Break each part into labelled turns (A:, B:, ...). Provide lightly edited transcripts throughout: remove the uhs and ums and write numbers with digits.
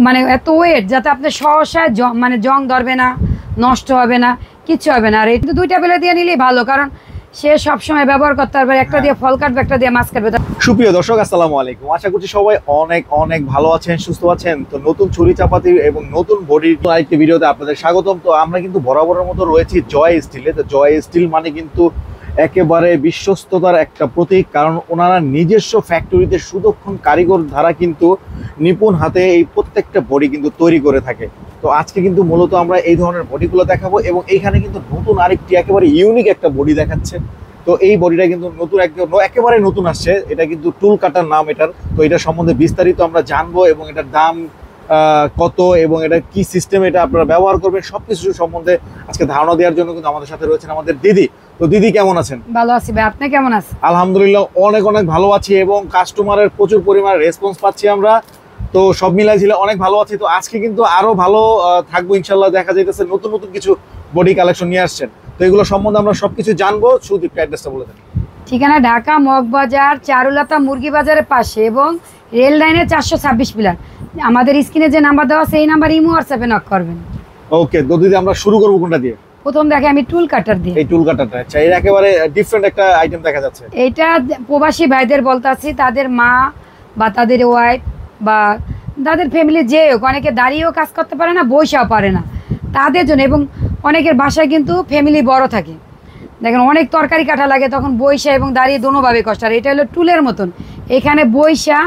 A: মানে এত ওয়েট যাতে আপনার সহসা মানে জং ধরবে না, নষ্ট হবে না, কিচ্ছু হবে না। আর এটা দুইটা বেলে দিয়ে নিলেই ভালো, কারণ সে সবসময় ব্যবহার করতে পারবে। একটা দিয়ে ফল কাটবে, একটা দিয়ে মাছ কাটবে।
B: সুপ্রিয় দর্শক, আসসালামু আলাইকুম। আশা করছি সবাই অনেক অনেক ভালো আছেন, সুস্থ আছেন। তো নতুন ছুরি চাপাতি এবং নতুন বডির আরেকটি ভিডিওতে আপনাদের স্বাগতম। তো আমরা কিন্তু বরাবরের মতো রয়েছি জয় স্টিলে। তো জয় স্টিল মানে কিন্তু একেবারে বিশ্বস্ততার একটা প্রতীক, কারণ ওনারা নিজস্ব ফ্যাক্টরিতে সুদক্ষণ কারিগর দ্বারা কিন্তু নিপুণ হাতে এই প্রত্যেকটা বডি কিন্তু তৈরি করে থাকে। তো আজকে কিন্তু মূলত আমরা এই ধরনের বডিগুলো দেখাবো, এবং এইখানে কিন্তু নতুন আরেকটি একেবারে ইউনিক একটা বডি দেখাচ্ছে। তো এই বডিটা কিন্তু নতুন একেবারে নতুন আসছে। এটা কিন্তু টুল কাটার নাম এটার। তো এটা সম্বন্ধে বিস্তারিত আমরা জানবো, এবং এটার দাম কত এবং এটা কি সিস্টেম এটা আপনারা ব্যবহার করবেন সবকিছু সম্বন্ধে আজকে ধারণা দেওয়ার জন্য কিন্তু আমাদের সাথে রয়েছেন আমাদের দিদি। তো দিদি কেমন আছেন?
A: ভালো আছি ভাই, আপনি কেমন আছেন?
B: আলহামদুলিল্লাহ অনেক অনেক ভালো আছি, এবং কাস্টমারের প্রচুর পরিমাণে রেসপন্স পাচ্ছি আমরা। তো সব মিলাই ছিল অনেক ভালো আছি। তো আজকে কিন্তু আরো ভালো থাকবো ইনশাল্লাহ। দেখা যাইতেছে নতুন নতুন কিছু বডি কালেকশন নিয়ে আসছেন। তো এগুলো সম্বন্ধে আমরা সবকিছু জানবো। শুধু অ্যাড্রেসটা বলে দেন।
A: ঠিকানা ঢাকা মগবাজার চারুলতা মুরগি বাজারের পাশে, এবং রেল লাইনের 426 পিলার। আমাদের স্ক্রিনে যে নাম্বার দেওয়া আছে এই নাম্বার ইমো হোয়াটসঅ্যাপে নক করবেন।
B: ওকে, তো দিদি আমরা শুরু করবো কোনটা দিয়ে?
A: প্রথম দেখে আমি টুল কাটার দিয়ে।
B: এই টুল কাটারটা, আচ্ছা, এর একেবারে ডিফারেন্ট একটা আইটেম দেখা যাচ্ছে।
A: এইটা প্রবাসী ভাইদের বলতে আছি, তাদের মা বা তাদের ওয়াইফ বা তাদের ফ্যামিলি যে হোক, অনেকে দাঁড়িয়েও কাজ করতে পারে না, বইসাও পারে না, তাদের জন্য। এবং অনেকের বাসায় কিন্তু ফ্যামিলি বড় থাকে, দেখেন অনেক তরকারি কাটা লাগে, তখন বইসা এবং দাঁড়িয়ে দোনোভাবে কষ্ট। আর এটা হলো টুলের মতন, এখানে বইসা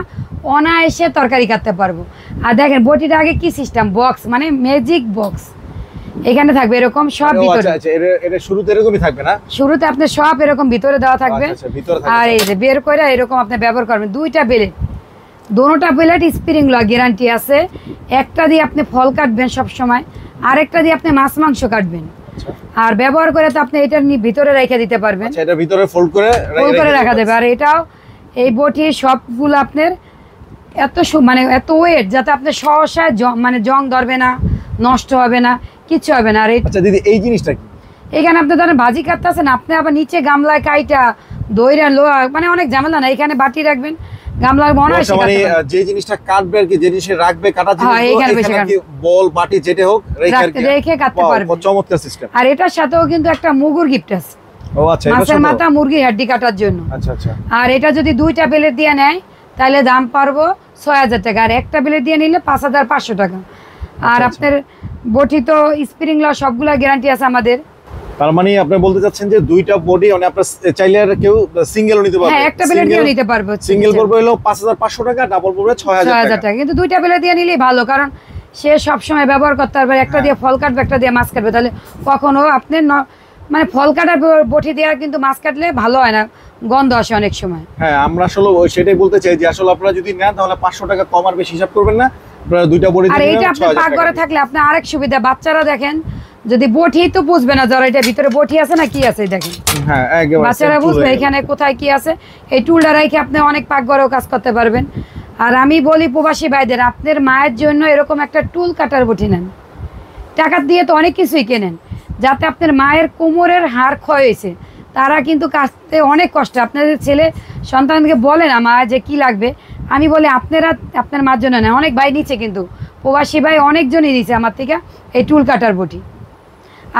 A: অনায়াসে তরকারি কাটতে পারবো। আর দেখেন বটিটা আগে কি সিস্টেম, বক্স মানে ম্যাজিক বক্স এখানে থাকবে এরকম সব ভিতরে।
B: আচ্ছা, এটা শুরুতে এরকমই থাকবে না?
A: শুরুতে আপনি সব এরকম ভিতরে দেওয়া থাকবে। আর এই যে বের করে এরকম আপনি ব্যবহার করবেন। দুইটা বেলেট, দোনোটা বেলেট স্প্রিং লক গ্যারান্টি আছে। একটা দিয়ে আপনি ফল কাটবেন সব সময়, আরেকটা দিয়ে আপনি মাছ মাংস কাটবেন। আর ব্যবহার করে তো আপনি এটার ভিতরে রেখে দিতে পারবেন।
B: আচ্ছা, এটা ভিতরে ফোল্ড করে
A: রাখা দেবে। আর এটাও এই বটি সবগুলো আপনার মানে এত ওয়েট যাতে আপনার সহসা মানে জং ধরবে না, নষ্ট হবে না, কিচ্ছু হবে না। আর
B: আচ্ছা দিদি, এই জিনিসটা কি?
A: এখানে আপনি ধরেন ভাজি কাটতেছেন, আপনি আবার নিচে গামলায় কাইটা দইরা লোহা মানে অনেক ঝামেলা না, এখানে বাটি রাখবেন, গামলার অনায়াসে
B: মানে যে জিনিসটা কাটবে আর কি, যে জিনিসে রাখবে কাটা জিনিস,
A: এখানে
B: কি বল বাটি যেটা হোক
A: রেখে কাটতে পারবেন।
B: চমৎকার সিস্টেম।
A: আর এটার সাথেও কিন্তু একটা মুগুর গিফট আছে।
B: ও আচ্ছা,
A: মাছের মাথা মুরগি হাড্ডি কাটার জন্য।
B: আচ্ছা আচ্ছা।
A: আর এটা যদি দুইটা বেলেট দিয়ে নেয় তাহলে দাম পারবো 6000 টাকা, আর একটা বেলেট দিয়ে নিলে 5500 টাকা। আর আপনার বটি তো স্প্রিং লক সবগুলা গ্যারান্টি আছে আমাদের।
B: তার মানে আপনি বলতে চাচ্ছেন যে দুইটা বডি মানে আপনার চাইলে আর কেউ সিঙ্গেলও নিতে পারবে?
A: হ্যাঁ, একটা বেলেট দিয়ে নিতে পারবে।
B: সিঙ্গেল পড়বে হলো 5500 টাকা, ডাবল পড়বে 6000 টাকা।
A: কিন্তু দুইটা বেলেট দিয়ে নিলেই ভালো, কারণ সে সব সময় ব্যবহার করতে পারবে। একটা দিয়ে ফল কাটবে, একটা দিয়ে মাছ কাটবে। তাহলে কখনো আপনি মানে ফল কাটার বটি দেওয়া কিন্তু মাছ কাটলে ভালো হয় না, গন্ধ আসে অনেক সময়।
B: হ্যাঁ, আমরা আসলে সেটাই বলতে চাই যে আসলে আপনারা যদি নেন তাহলে 500 টাকা কম আর বেশি হিসাব করবেন না, আপনারা দুইটা বডি
A: দিবেন। আর এইটা আপনি পাকঘরে থাকলে আপনি আরেক সুবিধা, বাচ্চারা দেখেন যদি বটি তো বুঝবে না যারা এটা ভিতরে বটি আছে না কি আছে, দেখেন
B: হ্যাঁ একেবারে
A: বাচ্চারা বুঝবে এখানে কোথায় কি আছে। এই টুলটা রেখে আপনি অনেক পাকঘরেও কাজ করতে পারবেন। আর আমি বলি প্রবাসী ভাইদের, আপনার মায়ের জন্য এরকম একটা টুল কাটার বটি নেন। টাকা দিয়ে তো অনেক কিছুই কেনেন, যাতে আপনার মায়ের কোমরের হাড় ক্ষয় হয়েছে, তারা কিন্তু কাটতে অনেক কষ্ট। আপনাদের ছেলে সন্তানকে বলে না মা যে কি লাগবে, আমি বলি আপনারা আপনার মার জন্য নেন। অনেক ভাই নিচ্ছে, কিন্তু প্রবাসী ভাই অনেকজনই নিচ্ছে আমার থেকে এই টুল কাটার বটি।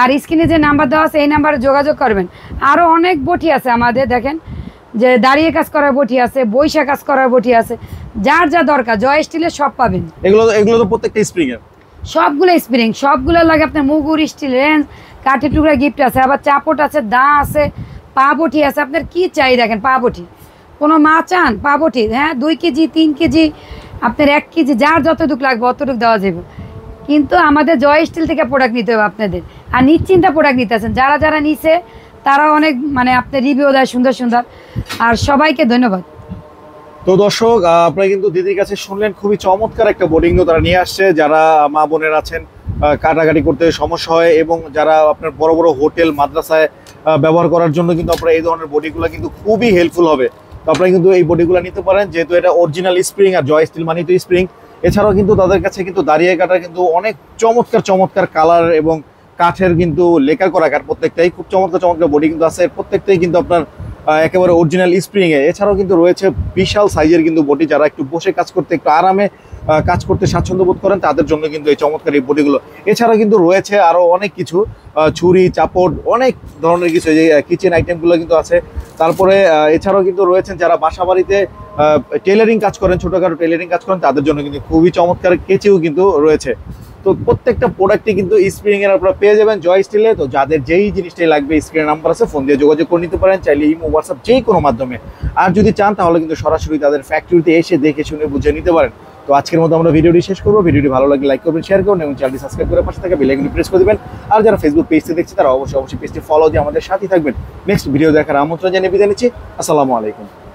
A: আর স্ক্রিনে যে নাম্বার দেওয়া আছে এই নাম্বারে যোগাযোগ করবেন। আরও অনেক বটি আছে আমাদের, দেখেন যে দাঁড়িয়ে কাজ করার বটি আছে, বৈশা কাজ করার বটি আছে, যার যা দরকার জয় স্টিলের সব পাবেন।
B: এগুলো তো প্রত্যেকটা স্প্রিং এর,
A: সবগুলো স্প্রিং, সবগুলো লাগে আপনার মুগুর স্টিল রেঞ্জ, কাঠের টুকরা গিফট আছে, আবার চাপট আছে, দা আছে, পা বটি আছে। আপনার কি চাই দেখেন, পা বটি কোনো মা চান পা বটি, হ্যাঁ 2 কেজি 3 কেজি আপনার 1 কেজি যার যতটুকু লাগবে অতটুকু দেওয়া যাবে। কিন্তু আমাদের জয় স্টিল থেকে প্রোডাক্ট নিতে হবে আপনাদের। আর নিশ্চিন্তা প্রোডাক্ট নিতে আছেন, যারা যারা নিছে তারা অনেক মানে আপনার রিভিউ দেয় সুন্দর সুন্দর। আর সবাইকে ধন্যবাদ।
B: তো দর্শক, আপনারা কিন্তু দিদির কাছে শুনলেন খুবই চমৎকার একটা বোর্ডিং তারা নিয়ে আসছে। যারা মা বোনের আছেন, কাটাকাটি করতে সমস্যা হয়, এবং যারা আপনার বড় বড় হোটেল মাদ্রাসায় ব্যবহার করার জন্য কিন্তু আপনারা এই ধরনের বডিগুলো কিন্তু খুবই হেল্পফুল হবে। তো আপনারা কিন্তু এই বডিগুলো নিতে পারেন, যেহেতু এটা অরিজিনাল স্প্রিং, আর জয় স্টিল মানে তো স্প্রিং। এছাড়াও কিন্তু তাদের কাছে কিন্তু দাঁড়িয়ে কাটার কিন্তু অনেক চমৎকার চমৎকার কালার এবং কাঠের কিন্তু লেকার করা কাঠ, প্রত্যেকটাই খুব চমৎকার চমৎকার বডি কিন্তু আছে। প্রত্যেকটাই কিন্তু আপনার একেবারে অরিজিনাল স্প্রিং এ। এছাড়াও কিন্তু রয়েছে বিশাল সাইজের কিন্তু বডি, যারা একটু বসে কাজ করতে একটু আরামে কাজ করতে স্বাচ্ছন্দ্য বোধ করেন তাদের জন্য কিন্তু এই চমৎকার এই বডিগুলো। এছাড়া কিন্তু রয়েছে আরো অনেক কিছু, ছুরি চাপড় অনেক ধরনের কিছু, এই কিচেন আইটেমগুলো কিন্তু আছে। তারপরে এছাড়াও কিন্তু রয়েছেন যারা বাসা বাড়িতে টেলারিং কাজ করেন, ছোটখাটো টেলারিং কাজ করেন তাদের জন্য কিন্তু খুবই চমৎকার কেচিও কিন্তু রয়েছে। তো প্রত্যেকটা প্রোডাক্টই কিন্তু স্প্রিং এর আপনারা পেয়ে যাবেন জয় স্টিলে। তো যাদের যেই জিনিসটাই লাগবে স্ক্রিনে নাম্বার আছে, ফোন দিয়ে যোগাযোগ করে নিতে পারেন, চাইলে ইমো হোয়াটসঅ্যাপ যে কোনো মাধ্যমে। আর যদি চান তাহলে কিন্তু সরাসরি তাদের ফ্যাক্টরিতে এসে দেখে শুনে বুঝে নিতে পারেন। তো আজকের মতো আমরা ভিডিওটি শেষ করবো। ভিডিওটি ভালো লাগলে লাইক করবেন, শেয়ার করবেন এবং চ্যানেলটি সাবস্ক্রাইব করে পাশে থাকা বেল আইকনটি প্রেস করে দিবেন। আর যারা ফেসবুক পেজটি দেখছে তারা অবশ্যই পেজটি ফলো দিয়ে আমাদের সাথে থাকবেন। নেক্সট ভিডিও দেখার আমন্ত্রণ জানিয়ে বিদায় নিচ্ছি। আসসালামু আলাইকুম।